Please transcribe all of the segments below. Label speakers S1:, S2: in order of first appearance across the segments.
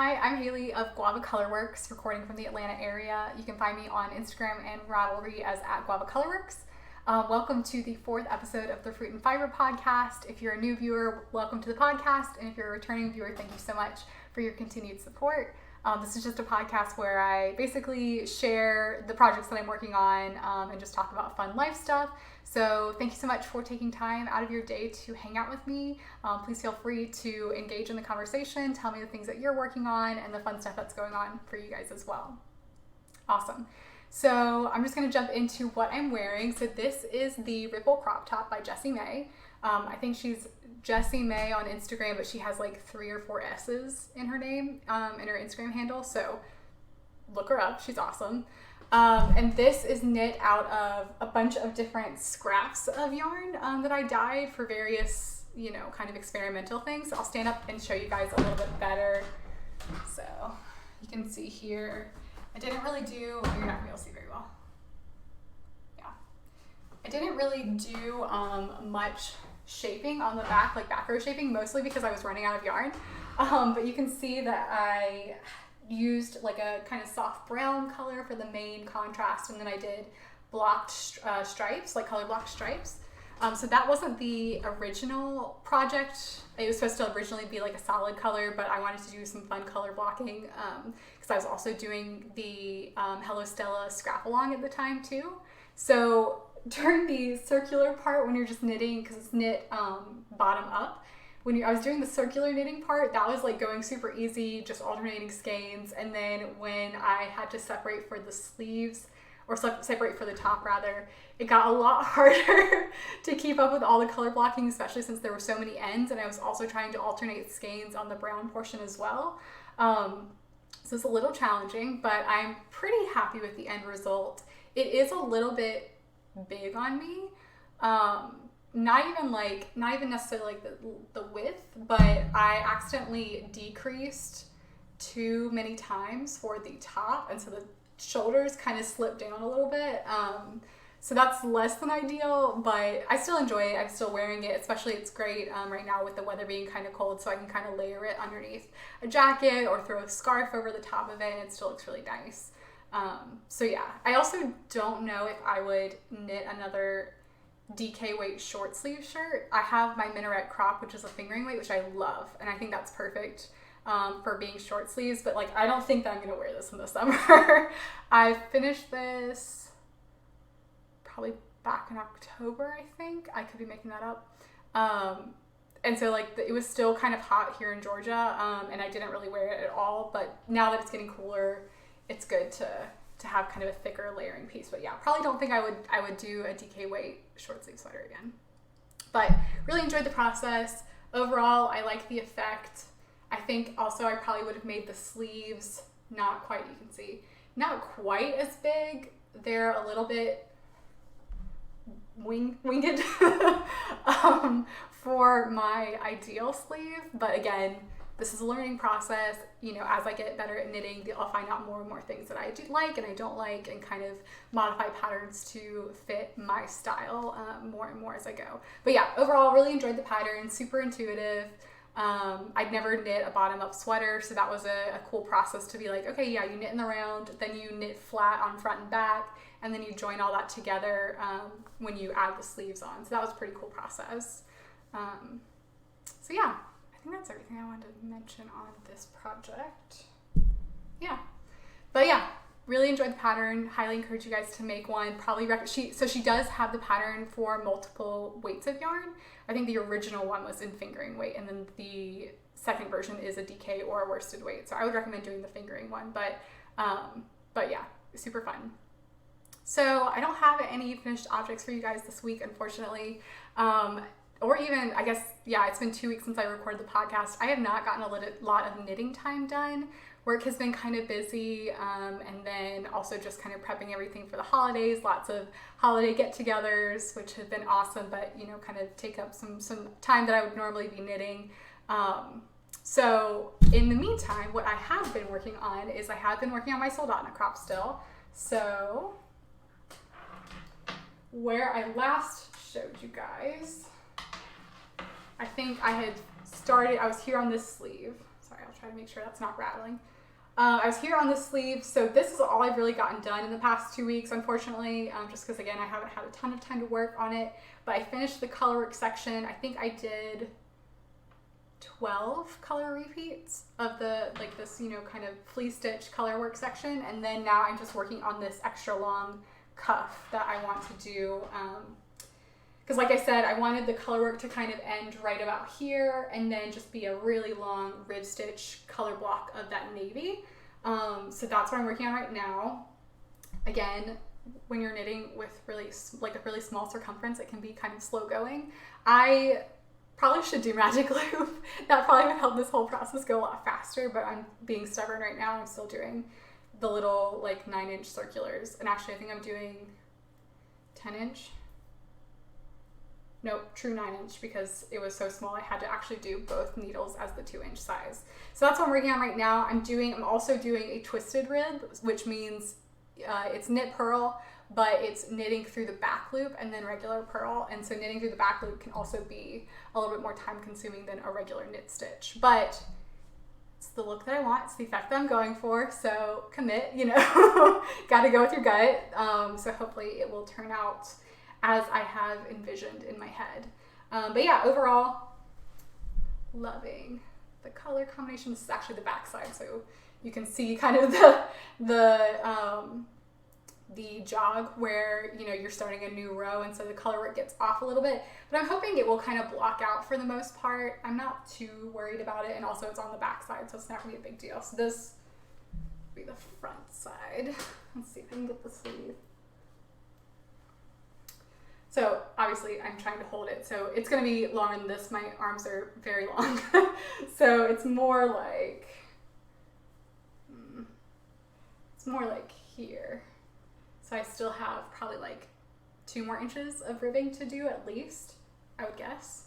S1: Hi, I'm Haley of guavacolorworks, recording from the Atlanta area. You can find me on Instagram and Ravelry as @guavacolorworks. Welcome to the 4th episode of the Fruit and Fiber podcast. If you're a new viewer, welcome to the podcast. And if you're a returning viewer, thank you so much for your continued support. This is just a podcast where I basically share the projects that I'm working on and just talk about fun life stuff. So thank you so much for taking time out of your day to hang out with me. Please feel free to engage in the conversation, tell me the things that you're working on and the fun stuff that's going on for you guys as well. Awesome. So I'm just going to jump into what I'm wearing. So this is the Ripple crop top by Jessie May. I think she's Jessie May on Instagram, but she has like 3 or 4 S's in her name, in her Instagram handle. So look her up. She's awesome. And this is knit out of a bunch of different scraps of yarn that I dyed for various, kind of experimental things. So I'll stand up and show you guys a little bit better. So you can see here, I didn't really do, you're not gonna be able to see very well. Yeah. I didn't really do much shaping on the back, like back row shaping, mostly because I was running out of yarn. But you can see that I used like a kind of soft brown color for the main contrast, and then I did blocked stripes, like color blocked stripes. So that wasn't the original project. It was supposed to originally be like a solid color, but I wanted to do some fun color blocking because I was also doing the Hello Stella scrap along at the time too. So during the circular part, when you're just knitting, because it's knit bottom up, I was doing the circular knitting part, that was like going super easy, just alternating skeins. And then when I had to separate for the sleeves, or separate for the top rather, it got a lot harder to keep up with all the color blocking, especially since there were so many ends, and I was also trying to alternate skeins on the brown portion as well. So it's a little challenging, but I'm pretty happy with the end result. It is a little bit big on me. Not even necessarily like the width, but I accidentally decreased too many times for the top, and so the shoulders kind of slipped down a little bit. So that's less than ideal, but I still enjoy it. I'm still wearing it, especially it's great right now with the weather being kind of cold, so I can kind of layer it underneath a jacket or throw a scarf over the top of it, and it still looks really nice. So yeah, I also don't know if I would knit another DK weight short sleeve shirt. I have my minaret crop, which is a fingering weight, which I love, and I think that's perfect for being short sleeves, but like I don't think that I'm gonna wear this in the summer. I finished this probably back in October, I think. I could be making that up. And so like it was still kind of hot here in Georgia, and I didn't really wear it at all, but now that it's getting cooler, it's good to have kind of a thicker layering piece. But yeah, probably don't think I would do a DK weight short sleeve sweater again. But really enjoyed the process. Overall, I like the effect. I think also I probably would have made the sleeves not quite as big. They're a little bit winged for my ideal sleeve. But again, this is a learning process. As I get better at knitting, I'll find out more and more things that I do like and I don't like, and kind of modify patterns to fit my style more and more as I go. But yeah, overall, really enjoyed the pattern, super intuitive. I'd never knit a bottom-up sweater, so that was a cool process to be like, okay, yeah, you knit in the round, then you knit flat on front and back, and then you join all that together when you add the sleeves on. So that was a pretty cool process. So yeah, I think that's everything I wanted to mention on this project. Yeah, but yeah, really enjoyed the pattern. Highly encourage you guys to make one. Probably she does have the pattern for multiple weights of yarn. I think the original one was in fingering weight, and then the second version is a DK or a worsted weight. So I would recommend doing the fingering one, but yeah, super fun. So I don't have any finished objects for you guys this week, unfortunately. Or even, I guess, yeah, it's been 2 weeks since I recorded the podcast. I have not gotten a lot of knitting time done. Work has been kind of busy, and then also just kind of prepping everything for the holidays. Lots of holiday get-togethers, which have been awesome, but, kind of take up some time that I would normally be knitting. So in the meantime, what I have been working on is I have been working on my soldotna crop still. So where I last showed you guys, I think I was here on this sleeve. Sorry, I'll try try to make sure that's not rattling. I was here on the sleeve, so this is all I've really gotten done in the past 2 weeks, unfortunately, just because, again, I haven't had a ton of time to work on it, but I finished the colorwork section. I think I did 12 color repeats of the, like this, you know, kind of flea stitch colorwork section, and then now I'm just working on this extra long cuff that I want to do, because like I said, I wanted the colorwork to kind of end right about here and then just be a really long rib stitch color block of that navy. So that's what I'm working on right now. Again, when you're knitting with really like a really small circumference, it can be kind of slow going. I probably should do magic loop. That probably would help this whole process go a lot faster, but I'm being stubborn right now. I'm still doing the little like 9-inch circulars, and actually I think I'm doing 10-inch. Nope, true 9-inch, because it was so small I had to actually do both needles as the 2-inch size. So that's what I'm working on right now. I'm also doing a twisted rib, which means it's knit purl, but it's knitting through the back loop and then regular purl. And so knitting through the back loop can also be a little bit more time consuming than a regular knit stitch. But it's the look that I want, it's the effect that I'm going for, so commit, you know, gotta go with your gut. So hopefully it will turn out as I have envisioned in my head. But yeah, overall, loving the color combination. This is actually the back side, so you can see kind of the jog where, you know, you're starting a new row, and so the color work gets off a little bit, but I'm hoping it will kind of block out for the most part. I'm not too worried about it, and also it's on the back side, so it's not gonna be a big deal. So this will be the front side. Let's see if I can get the sleeve. So obviously I'm trying to hold it, so it's gonna be longer than this. My arms are very long. So it's more like here. So I still have probably like 2 more inches of ribbing to do at least, I would guess.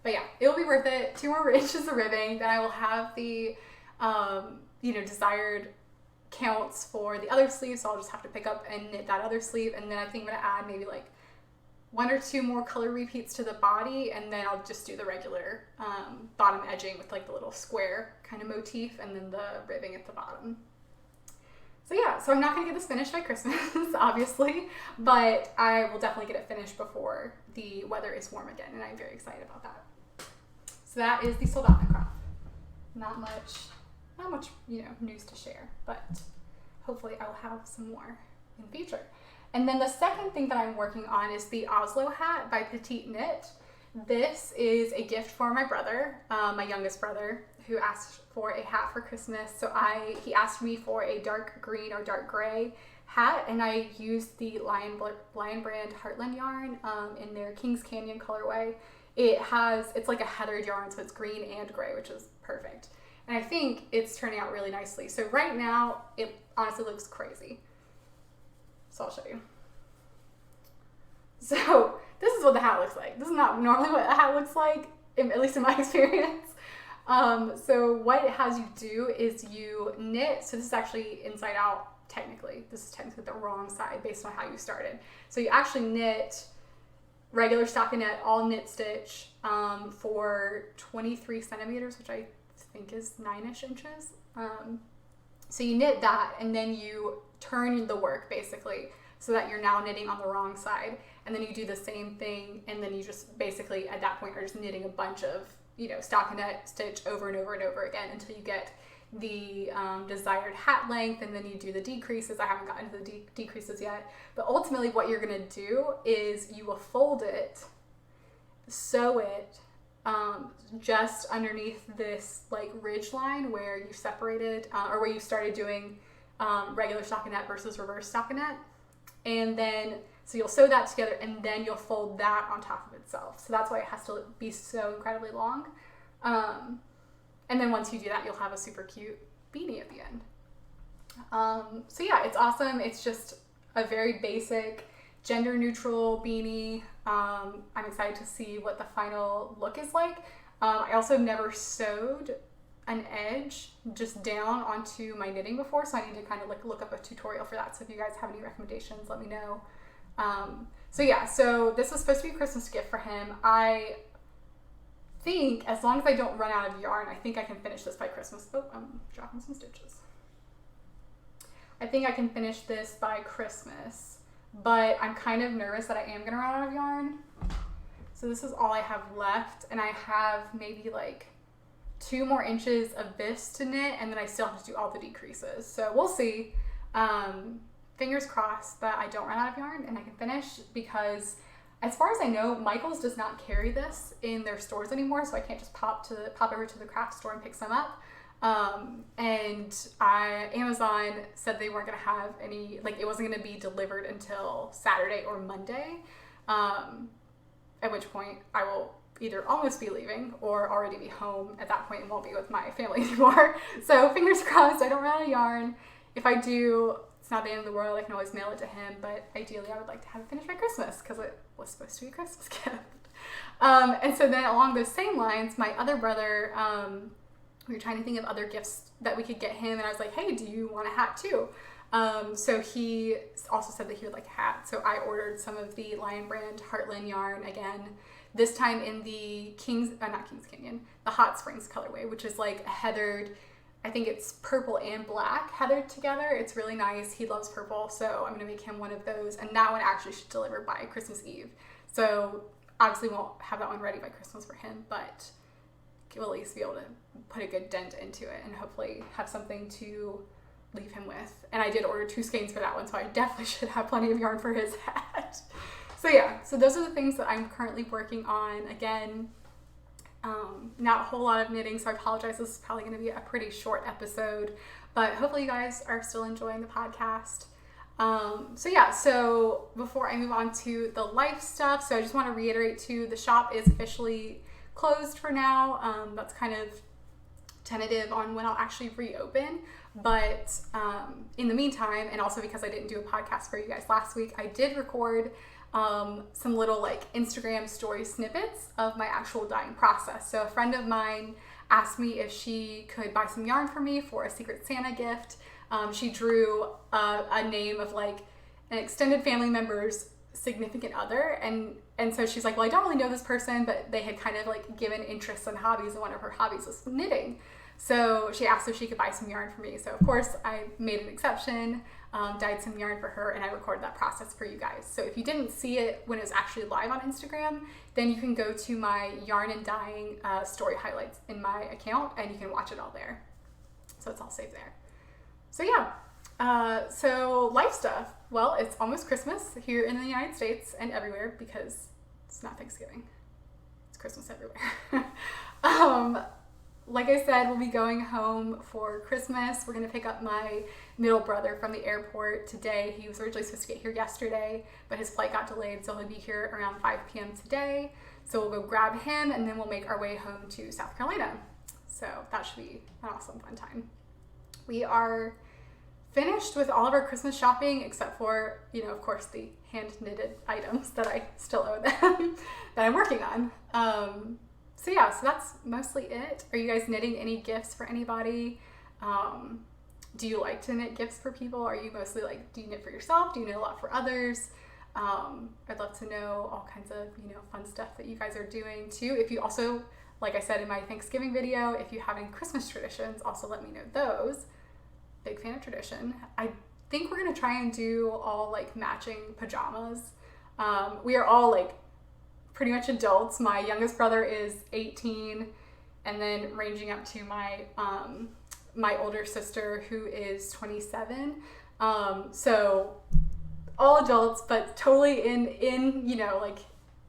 S1: But yeah, it will be worth it. 2 more inches of ribbing, then I will have the you know, desired counts for the other sleeve, so I'll just have to pick up and knit that other sleeve, and then I think I'm gonna add maybe like 1 or 2 more color repeats to the body, and then I'll just do the regular bottom edging with like the little square kind of motif, and then the ribbing at the bottom. So yeah, so I'm not gonna get this finished by Christmas, obviously, but I will definitely get it finished before the weather is warm again, and I'm very excited about that. So that is the Soldotnik crop. Not much, you know, news to share, but hopefully I will have some more in the future. And then the second thing that I'm working on is the Oslo hat by Petite Knit. This is a gift for my brother, my youngest brother, who asked for a hat for Christmas. So he asked me for a dark green or dark gray hat, and I used the Lion brand Heartland yarn in their Kings Canyon colorway. It's like a heathered yarn, so it's green and gray, which is perfect. And I think it's turning out really nicely. So right now, it honestly looks crazy. So I'll show you. So this is what the hat looks like. This is not normally what a hat looks like, at least in my experience. So what it has you do is you knit. So this is actually inside out, technically. This is technically the wrong side based on how you started. So you actually knit regular stockinette, all knit stitch for 23 centimeters, which I think is 9-ish inches. So you knit that, and then you turn the work basically so that you're now knitting on the wrong side, and then you do the same thing, and then you just basically at that point are just knitting a bunch of, you know, stockinette stitch over and over and over again until you get the desired hat length, and then you do the decreases. I haven't gotten to the decreases yet, but ultimately what you're gonna do is you will fold it, sew it just underneath this like ridge line where you separated or where you started doing regular stockinette versus reverse stockinette, and then so you'll sew that together, and then you'll fold that on top of itself. So that's why it has to be so incredibly long. And then once you do that, you'll have a super cute beanie at the end. So yeah, it's awesome. It's just a very basic, gender neutral beanie. I'm excited to see what the final look is like. I also never sewed an edge just down onto my knitting before, so I need to kind of like look up a tutorial for that. So if you guys have any recommendations, let me know. So yeah, so this was supposed to be a Christmas gift for him. I think as long as I don't run out of yarn, I think I can finish this by Christmas. Oh, I'm dropping some stitches. I think I can finish this by Christmas, but I'm kind of nervous that I am gonna run out of yarn. So this is all I have left, and I have maybe like 2 more inches of this to knit, and then I still have to do all the decreases. So we'll see. Fingers crossed that I don't run out of yarn and I can finish, because as far as I know, Michael's does not carry this in their stores anymore, so I can't just pop over to the craft store and pick some up. And Amazon said they weren't gonna have any, like it wasn't gonna be delivered until Saturday or Monday, at which point I will either almost be leaving or already be home at that point and won't be with my family anymore. So fingers crossed I don't run out of yarn. If I do, it's not the end of the world. I can always mail it to him, but ideally I would like to have it finished by Christmas because it was supposed to be a Christmas gift. And so then along those same lines, my other brother, we were trying to think of other gifts that we could get him, and I was like, hey, do you want a hat too? So he also said that he would like a hat. So I ordered some of the Lion Brand Heartland yarn again, this time in the not Kings Canyon, the Hot Springs colorway, which is like a heathered, I think it's purple and black heathered together. It's really nice. He loves purple, so I'm gonna make him one of those, and that one actually should deliver by Christmas Eve. So obviously won't have that one ready by Christmas for him, but will at least be able to put a good dent into it and hopefully have something to leave him with. And I did order 2 skeins for that one, so I definitely should have plenty of yarn for his hat. So yeah, so those are the things that I'm currently working on. Again, not a whole lot of knitting, so I apologize. This is probably going to be a pretty short episode, but hopefully you guys are still enjoying the podcast. So yeah, so before I move on to the life stuff, so I just want to reiterate too, the shop is officially closed for now. That's kind of tentative on when I'll actually reopen, but in the meantime, and also because I didn't do a podcast for you guys last week, I did record some little like Instagram story snippets of my actual dyeing process. So a friend of mine asked me if she could buy some yarn for me for a Secret Santa gift. She drew a name of like an extended family member's significant other, and so she's like, well, I don't really know this person, but they had kind of like given interests and hobbies, and one of her hobbies was knitting. So she asked if she could buy some yarn for me. So of course I made an exception, dyed some yarn for her, and I recorded that process for you guys. So if you didn't see it when it was actually live on Instagram, then you can go to my yarn and dyeing story highlights in my account, and you can watch it all there. So it's all saved there. So yeah, so life stuff. Well, it's almost Christmas here in the United States and everywhere because it's not Thanksgiving. It's Christmas everywhere. Like I said, we'll be going home for Christmas. We're gonna pick up my middle brother from the airport today. He was originally supposed to get here yesterday, but his flight got delayed, so he'll be here around 5 p.m. today. So we'll go grab him, and then we'll make our way home to South Carolina. So that should be an awesome, fun time. We are finished with all of our Christmas shopping, except for, you know, of course, the hand-knitted items that I still owe them that I'm working on. So yeah, so that's mostly it. Are you guys knitting any gifts for anybody? Do you like to knit gifts for people? Are you mostly like, do you knit for yourself? Do you knit a lot for others? I'd love to know all kinds of, you know, fun stuff that you guys are doing too. If you also, like I said in my Thanksgiving video, if you have any Christmas traditions, also let me know those. Big fan of tradition. I think we're gonna try and do all like matching pajamas. We are all like pretty much adults. My youngest brother is 18, and then ranging up to my my older sister who is 27. So all adults, but totally in you know, like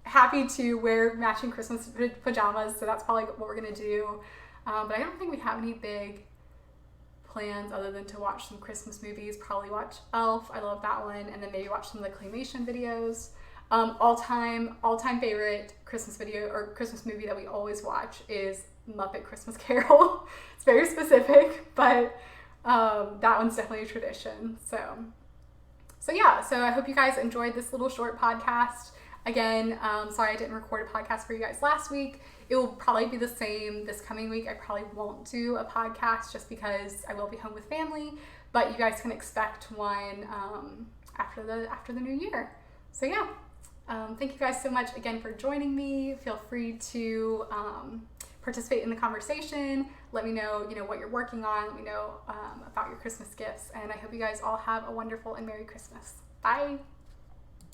S1: happy to wear matching Christmas pajamas. So that's probably what we're gonna do. But I don't think we have any big plans other than to watch some Christmas movies. Probably watch Elf. I love that one, and then maybe watch some of the claymation videos. All-time favorite Christmas video or Christmas movie that we always watch is Muppet Christmas Carol. It's very specific, but that one's definitely a tradition. So yeah, so I hope you guys enjoyed this little short podcast. Again, sorry I didn't record a podcast for you guys last week. It will probably be the same this coming week. I probably won't do a podcast just because I will be home with family, but you guys can expect one after the new year. So yeah, Thank you guys so much again for joining me. Feel free to participate in the conversation. Let me know, what you're working on. Let me know about your Christmas gifts. And I hope you guys all have a wonderful and Merry Christmas. Bye.